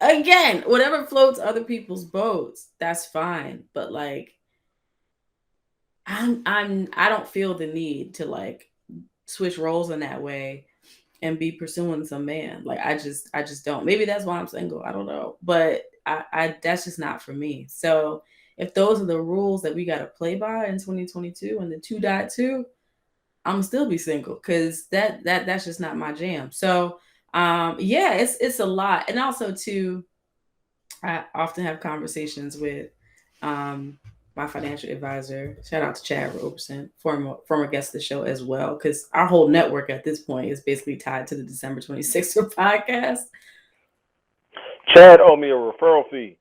again, whatever floats other people's boats, that's fine. But like, I don't feel the need to like switch roles in that way and be pursuing some man. Like, I just don't. Maybe that's why I'm single. I don't know. But I that's just not for me. So if those are the rules that we got to play by in 2022 and the 2.2, I'm still be single because that's just not my jam. So yeah, it's a lot. And also too, I often have conversations with um, my financial advisor. Shout out to Chad Roberson, former guest of the show as well, because our whole network at this point is basically tied to the December 26th podcast. Chad owe me a referral fee.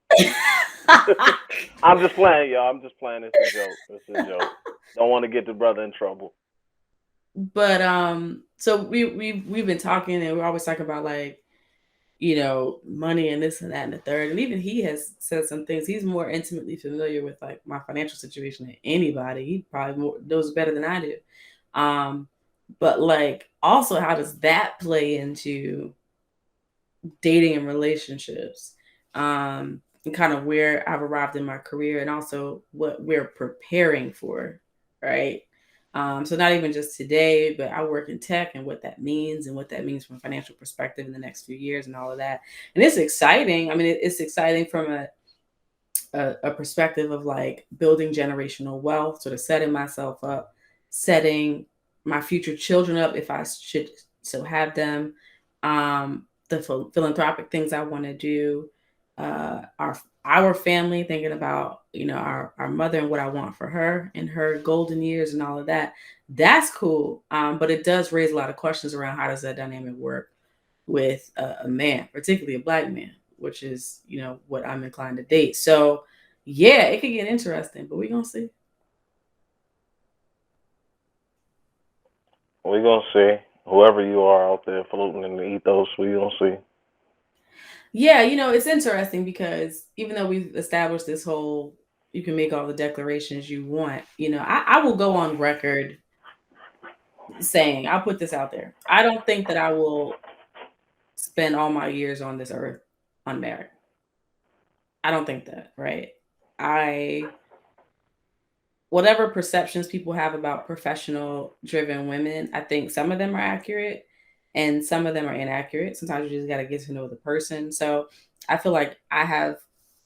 I'm just playing, y'all. I'm just playing. It's a joke. It's a joke. Don't want to get the brother in trouble. But so we've been talking, and we always talk about like, money and this and that and the third. And even he has said some things. He's more intimately familiar with like my financial situation than anybody. He probably knows better than I do. Um, but like also, how does that play into dating and relationships? And kind of where I've arrived in my career, and also what we're preparing for, right? So not even just today, but I work in tech and what that means from a financial perspective in the next few years and all of that. And it's exciting. I mean, it's exciting from a perspective of like building generational wealth, sort of setting myself up, setting my future children up if I should still have them, the philanthropic things I want to do, our family, thinking about our mother and what I want for her in her golden years and all of that. That's cool, but it does raise a lot of questions around how does that dynamic work with a man, particularly a black man, which is what I'm inclined to date. So yeah, it could get interesting, but we're gonna see. We gonna see. Whoever you are out there floating in the ethos, we gonna see. Yeah, it's interesting because even though we've established this whole you can make all the declarations you want, I will go on record saying, I'll put this out there. I don't think that I will spend all my years on this earth unmarried. I don't think that, right? I Whatever perceptions people have about professional driven women, I think some of them are accurate and some of them are inaccurate. Sometimes you just got to get to know the person. So I feel like I have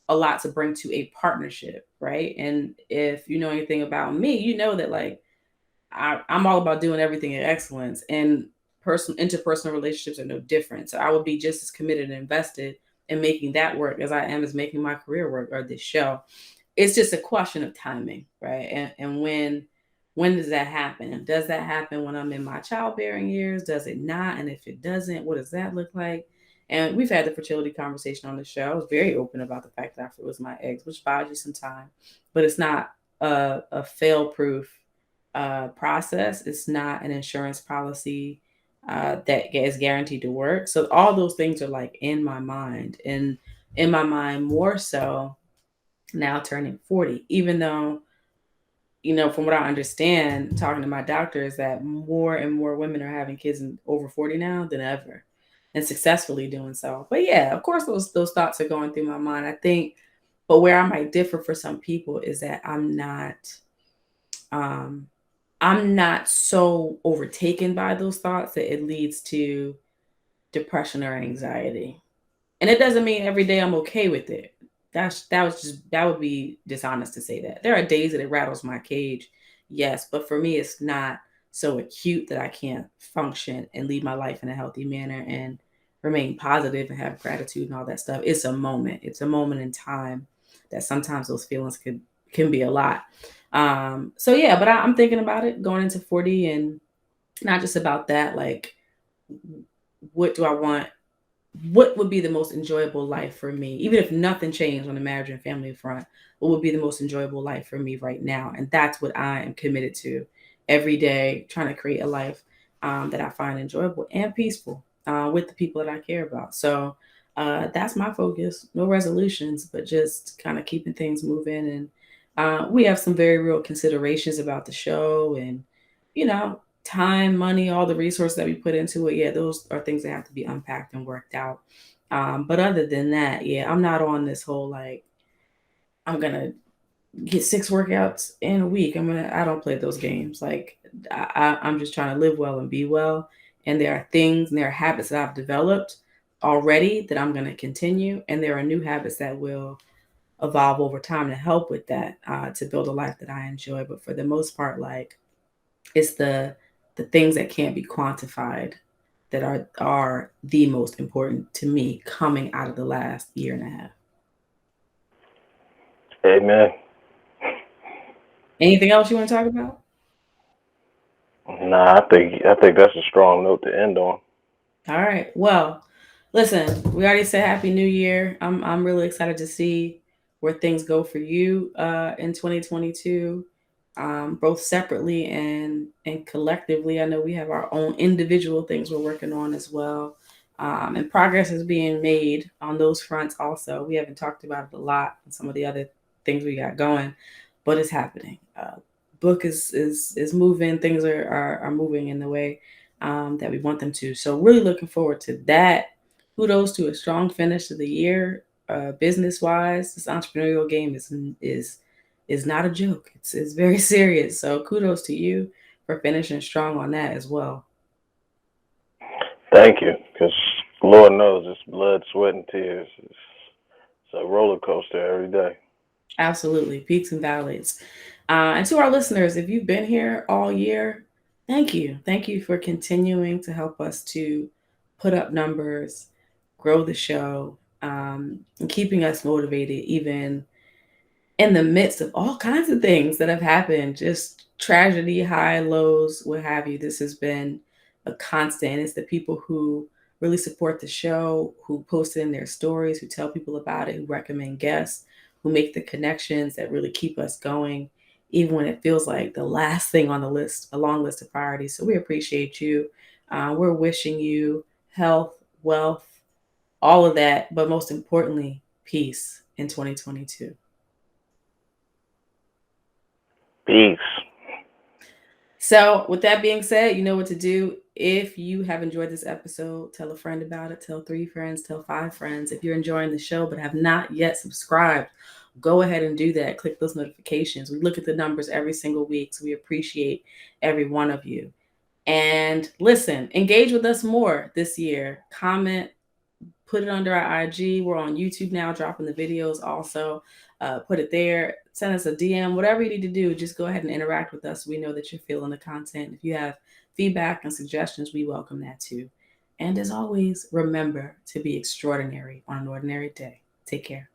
a lot to bring to a partnership, right? And if you know anything about me, you know that like I'm all about doing everything in excellence, and interpersonal relationships are no different. So I would be just as committed and invested in making that work as I am as making my career work or this show. It's just a question of timing, right? And when does that happen? Does that happen when I'm in my childbearing years? Does it not? And if it doesn't, what does that look like? And we've had the fertility conversation on the show. I was very open about the fact that I froze my eggs, which buys you some time, but it's not a fail proof process. It's not an insurance policy that is guaranteed to work. So all those things are like in my mind, and in my mind more so now turning 40, even though, from what I understand, talking to my doctor, is that more and more women are having kids over 40 now than ever and successfully doing so. But yeah, of course, those thoughts are going through my mind. I think, but where I might differ for some people is that um, I'm not so overtaken by those thoughts that it leads to depression or anxiety. And it doesn't mean every day I'm okay with it. That would be dishonest to say that. There are days that it rattles my cage, yes, but for me it's not so acute that I can't function and lead my life in a healthy manner and remain positive and have gratitude and all that stuff. It's a moment. It's a moment in time that sometimes those feelings can be a lot. So yeah, but I'm thinking about it going into 40, and not just about that, like what do I want, what would be the most enjoyable life for me, even if nothing changed on the marriage and family front? What would be the most enjoyable life for me right now? And that's what I am committed to every day, trying to create a life that I find enjoyable and peaceful with the people that I care about. So that's my focus. No resolutions, but just kind of keeping things moving. And we have some very real considerations about the show and, time, money, all the resources that we put into it. Yeah, those are things that have to be unpacked and worked out. But other than that, yeah, I'm not on this whole like I'm gonna get 6 workouts in a week. I don't play those games. Like I'm just trying to live well and be well. And there are things and there are habits that I've developed already that I'm going to continue, and there are new habits that will evolve over time to help with that, to build a life that I enjoy. But for the most part, like, it's the things that can't be quantified that are the most important to me coming out of the last year and a half. Amen. Anything else you want to talk about? Nah, I think that's a strong note to end on. All right. Well, listen, we already said Happy New Year. I'm really excited to see where things go for you in 2022, both separately and collectively. I know we have our own individual things we're working on as well, and progress is being made on those fronts. Also, we haven't talked about it a lot and some of the other things we got going, but it's happening. Book is moving. Things are moving in the way that we want them to. So really looking forward to that. Kudos to a strong finish to the year, business wise. This entrepreneurial game is not a joke. It's very serious. So kudos to you for finishing strong on that as well. Thank you, because Lord knows it's blood, sweat, and tears. It's a roller coaster every day. Absolutely, peaks and valleys. And to our listeners, if you've been here all year, thank you. Thank you for continuing to help us to put up numbers, grow the show, and keeping us motivated, even in the midst of all kinds of things that have happened, just tragedy, high, lows, what have you. This has been a constant. It's the people who really support the show, who post it in their stories, who tell people about it, who recommend guests, who make the connections that really keep us going, even when it feels like the last thing on the list, a long list of priorities. So we appreciate you. We're wishing you health, wealth, all of that, but most importantly, peace in 2022. Peace. So, with that being said, you know what to do. If you have enjoyed this episode, tell a friend about it, tell 3 friends, tell 5 friends. If you're enjoying the show but have not yet subscribed, go ahead and do that. Click those notifications. We look at the numbers every single week, so we appreciate every one of you. And listen, engage with us more this year. Comment, put it under our IG. We're on YouTube now, dropping the videos also. Put it there. Send us a DM, whatever you need to do. Just go ahead and interact with us. We know that you're feeling the content. If you have feedback and suggestions, we welcome that too. And as always, remember to be extraordinary on an ordinary day. Take care.